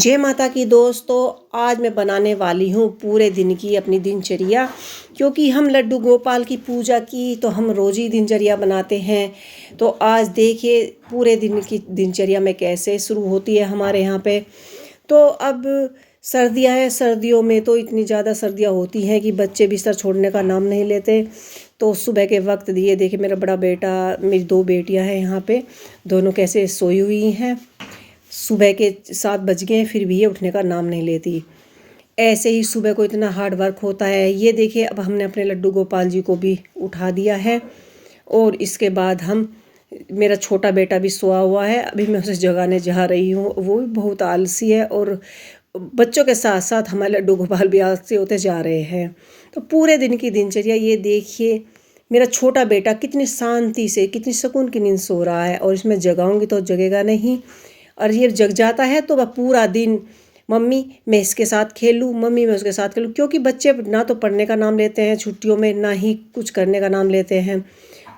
जय माता की दोस्तों, आज मैं बनाने वाली हूँ पूरे दिन की अपनी दिनचर्या। क्योंकि हम लड्डू गोपाल की पूजा की तो हम रोज़ ही दिनचर्या बनाते हैं। तो आज देखिए पूरे दिन की दिनचर्या में कैसे शुरू होती है हमारे यहाँ पे। तो अब सर्दियाँ हैं, सर्दियों में तो इतनी ज़्यादा सर्दियाँ होती हैं कि बच्चे बिस्तर छोड़ने का नाम नहीं लेते। तो सुबह के वक्त दिए देखिए मेरा बड़ा बेटा, मेरी दो बेटियाँ हैं यहाँ पे, दोनों कैसे सोई हुई हैं। सुबह के 7 बज गए फिर भी ये उठने का नाम नहीं लेती। ऐसे ही सुबह को इतना हार्ड वर्क होता है। ये देखिए अब हमने अपने लड्डू गोपाल जी को भी उठा दिया है और इसके बाद हम, मेरा छोटा बेटा भी सोया हुआ है, अभी मैं उसे जगाने जा रही हूँ। वो भी बहुत आलसी है और बच्चों के साथ साथ हमारे लड्डू गोपाल भी आलसी होते जा रहे हैं। तो पूरे दिन की दिनचर्या ये देखिए, मेरा छोटा बेटा कितनी शांति से, कितनी सुकून की नींद सो रहा है और इसमें जगाऊंगी तो जगेगा नहीं। और ये जग जाता है तो वह पूरा दिन, मम्मी मैं इसके साथ खेलूँ, मम्मी मैं उसके साथ खेलूँ। क्योंकि बच्चे ना तो पढ़ने का नाम लेते हैं छुट्टियों में, ना ही कुछ करने का नाम लेते हैं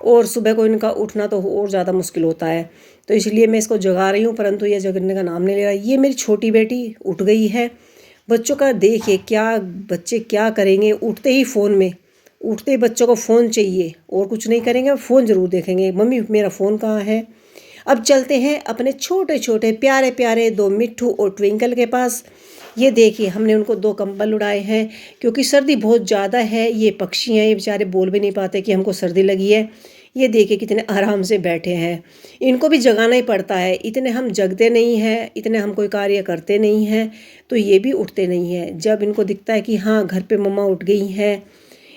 और सुबह को इनका उठना तो और ज़्यादा मुश्किल होता है। तो इसलिए मैं इसको जगा रही हूँ, परंतु ये जगने का नाम नहीं ले रहा। ये मेरी छोटी बेटी उठ गई है। बच्चों का देखिए क्या, बच्चे क्या करेंगे, उठते ही फ़ोन में, उठते ही बच्चों को फ़ोन चाहिए और कुछ नहीं करेंगे, फ़ोन ज़रूर देखेंगे, मम्मी मेरा फ़ोन कहाँ है। अब चलते हैं अपने छोटे छोटे प्यारे प्यारे दो मिट्ठू और ट्विंकल के पास। ये देखिए हमने उनको 2 कंबल उड़ाए हैं क्योंकि सर्दी बहुत ज़्यादा है। ये पक्षी हैं, ये बेचारे बोल भी नहीं पाते कि हमको सर्दी लगी है। ये देखिए कितने आराम से बैठे हैं। इनको भी जगाना ही पड़ता है, इतने हम जगते नहीं हैं, इतने हम कोई कार्य करते नहीं हैं तो ये भी उठते नहीं हैं। जब इनको दिखता है कि हाँ घर पे मम्मा उठ गई हैं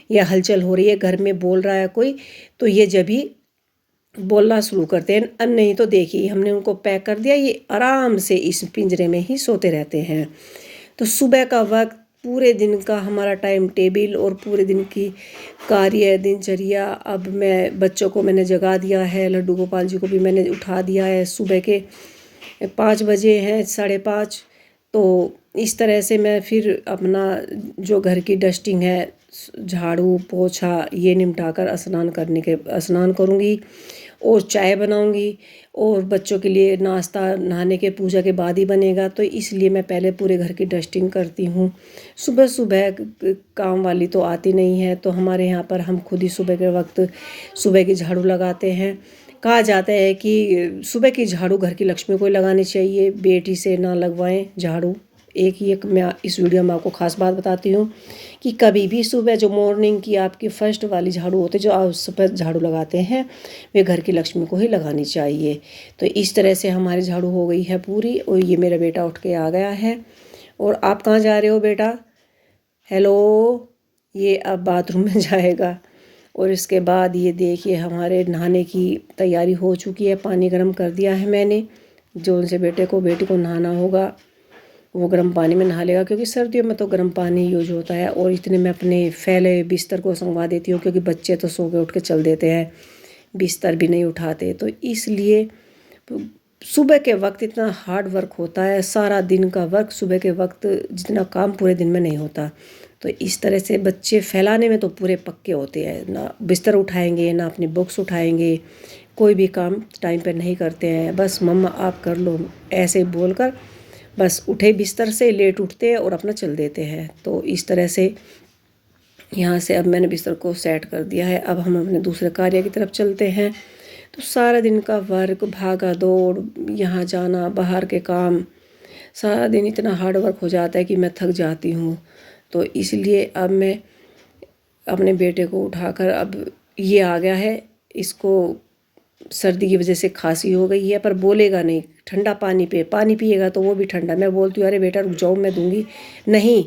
या हलचल हो रही है, घर में बोल रहा है कोई, तो ये जब भी बोलना शुरू करते हैं। नहीं तो देखिए हमने उनको पैक कर दिया, ये आराम से इस पिंजरे में ही सोते रहते हैं। तो सुबह का वक्त, पूरे दिन का हमारा टाइम टेबल और पूरे दिन की कार्य दिनचर्या। अब मैं बच्चों को मैंने जगा दिया है, लड्डू गोपाल जी को भी मैंने उठा दिया है। सुबह के 5 बजे हैं, 5:30। तो इस तरह से मैं फिर अपना जो घर की डस्टिंग है, झाड़ू पोछा ये निपटाकर स्नान करूँगी और चाय बनाऊंगी और बच्चों के लिए नाश्ता नहाने के पूजा के बाद ही बनेगा। तो इसलिए मैं पहले पूरे घर की डस्टिंग करती हूँ। सुबह सुबह काम वाली तो आती नहीं है, तो हमारे यहाँ पर हम खुद ही सुबह के वक्त सुबह की झाड़ू लगाते हैं। कहा जाता है कि सुबह की झाड़ू घर की लक्ष्मी को लगानी चाहिए, बेटी से ना लगवाएं झाड़ू। एक मैं इस वीडियो में आपको ख़ास बात बताती हूँ कि कभी भी सुबह जो मॉर्निंग की आपकी फर्स्ट वाली झाड़ू होती है, जो आप सुबह झाड़ू लगाते हैं, वे घर की लक्ष्मी को ही लगानी चाहिए। तो इस तरह से हमारी झाड़ू हो गई है पूरी। और ये मेरा बेटा उठ के आ गया है। और आप कहाँ जा रहे हो बेटा? हेलो। ये अब बाथरूम में जाएगा। और इसके बाद ये देखिए हमारे नहाने की तैयारी हो चुकी है। पानी गर्म कर दिया है मैंने, जो उनसे बेटी को नहाना होगा वो गर्म पानी में नहा लेगा, क्योंकि सर्दियों में तो गर्म पानी यूज होता है। और इतने में अपने फैले बिस्तर को संगवा देती हूँ, क्योंकि बच्चे तो सो के उठ के चल देते हैं, बिस्तर भी नहीं उठाते। तो इसलिए सुबह के वक्त इतना हार्ड वर्क होता है, सारा दिन का वर्क सुबह के वक्त जितना काम पूरे दिन में नहीं होता। तो इस तरह से बच्चे फैलाने में तो पूरे पक्के होते हैं, ना बिस्तर उठाएंगे ना अपनी बुक्स उठाएंगे, कोई भी काम टाइम पर नहीं करते हैं। बस मम्मा आप कर लो ऐसे बोलकर बस उठे बिस्तर से, लेट उठते हैं और अपना चल देते हैं। तो इस तरह से यहाँ से अब मैंने बिस्तर को सेट कर दिया है। अब हम अपने दूसरे कार्य की तरफ चलते हैं। तो सारा दिन का वर्क, भागा दौड़, यहाँ जाना, बाहर के काम, सारा दिन इतना हार्ड वर्क हो जाता है कि मैं थक जाती हूँ। तो इसलिए अब मैं अपने बेटे को उठाकर, अब ये आ गया है, इसको सर्दी की वजह से खांसी हो गई है, पर बोलेगा नहीं। ठंडा पानी पिएगा तो वो भी ठंडा। मैं बोलती हूँ अरे बेटा रुक जाओ मैं दूंगी, नहीं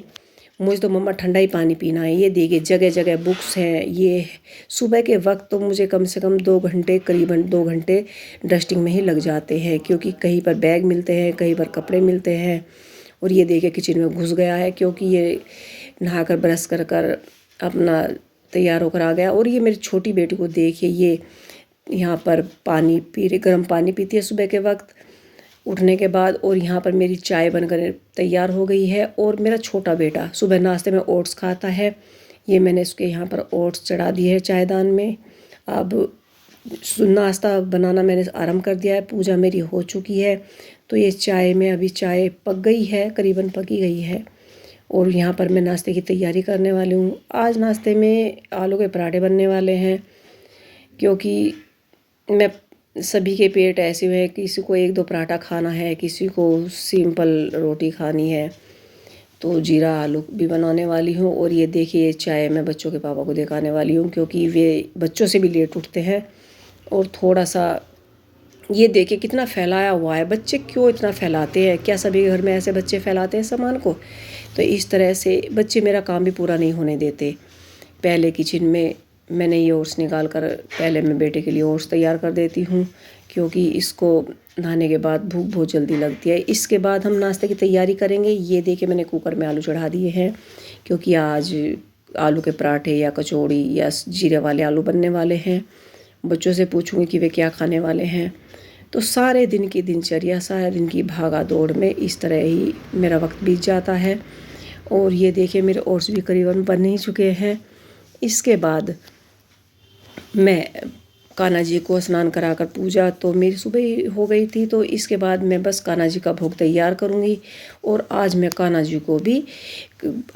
मुझे तो मम्मा ठंडा ही पानी पीना है। ये देखिए जगह जगह बुक्स हैं। ये सुबह के वक्त तो मुझे कम से कम 2 घंटे, करीबन 2 घंटे डस्टिंग में ही लग जाते हैं, क्योंकि कहीं पर बैग मिलते हैं, कहीं पर कपड़े मिलते हैं। और ये देखिए किचन में घुस गया है, क्योंकि ये नहाकर ब्रश कर कर अपना तैयार होकर आ गया। और ये मेरी छोटी बेटी को देखिए, ये यहाँ पर पानी पी रही, गर्म पानी पीती है सुबह के वक्त उठने के बाद। और यहाँ पर मेरी चाय बनकर तैयार हो गई है। और मेरा छोटा बेटा सुबह नाश्ते में ओट्स खाता है। ये मैंने इसके यहाँ पर ओट्स चढ़ा दिए है चायदान में। अब नाश्ता बनाना मैंने आरंभ कर दिया है। पूजा मेरी हो चुकी है। तो ये चाय में अभी चाय पक गई है, करीबन पकी गई है। और यहाँ पर मैं नाश्ते की तैयारी करने वाली हूँ। आज नाश्ते में आलू के पराठे बनने वाले हैं, क्योंकि मैं सभी के पेट ऐसे हुए हैं, किसी को 1-2 पराठा खाना है, किसी को सिंपल रोटी खानी है। तो जीरा आलू भी बनाने वाली हूँ। और ये देखिए चाय मैं बच्चों के पापा को दिखाने वाली हूँ, क्योंकि वे बच्चों से भी लेट उठते हैं। और थोड़ा सा ये देखिए कितना फैलाया हुआ है। बच्चे क्यों इतना फैलाते हैं? क्या सभी घर में ऐसे बच्चे फैलाते हैं सामान को? तो इस तरह से बच्चे मेरा काम भी पूरा नहीं होने देते। पहले किचन में मैंने ये ओट्स निकाल कर पहले मैं बेटे के लिए ओट्स तैयार कर देती हूँ, क्योंकि इसको नहाने के बाद भूख बहुत जल्दी लगती है। इसके बाद हम नाश्ते की तैयारी करेंगे। ये देखिए मैंने कुकर में आलू चढ़ा दिए हैं, क्योंकि आज आलू के पराठे या कचौड़ी या जीरे वाले आलू बनने वाले हैं। बच्चों से पूछूंगी कि वे क्या खाने वाले हैं। तो सारे दिन की दिनचर्या, सारे दिन की भागा दौड़ में इस तरह ही मेरा वक्त बीत जाता है। और ये देखिए मेरे ओट्स भी करीबन बन ही चुके हैं। इसके बाद मैं कान्हा जी को स्नान कराकर पूजा तो मेरी सुबह ही हो गई थी। तो इसके बाद मैं बस कान्हा जी का भोग तैयार करूँगी। और आज मैं कान्हा जी को भी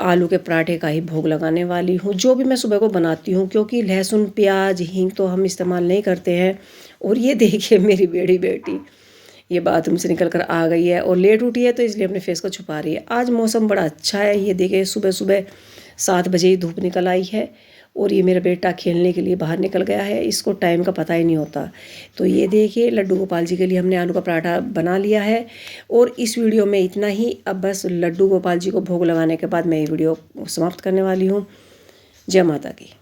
आलू के पराठे का ही भोग लगाने वाली हूँ, जो भी मैं सुबह को बनाती हूँ, क्योंकि लहसुन प्याज हींग तो हम इस्तेमाल नहीं करते हैं। और ये देखिए मेरी बड़ी बेटी ये बाथरूम से निकल कर आ गई है और लेट उठी है, तो इसलिए अपने फेस को छुपा रही है। आज मौसम बड़ा अच्छा है। ये देखिए सुबह सुबह 7 बजे ही धूप निकल आई है। और ये मेरा बेटा खेलने के लिए बाहर निकल गया है, इसको टाइम का पता ही नहीं होता। तो ये देखिए लड्डू गोपाल जी के लिए हमने आलू का पराठा बना लिया है। और इस वीडियो में इतना ही। अब बस लड्डू गोपाल जी को भोग लगाने के बाद मैं ये वीडियो समाप्त करने वाली हूँ। जय माता की।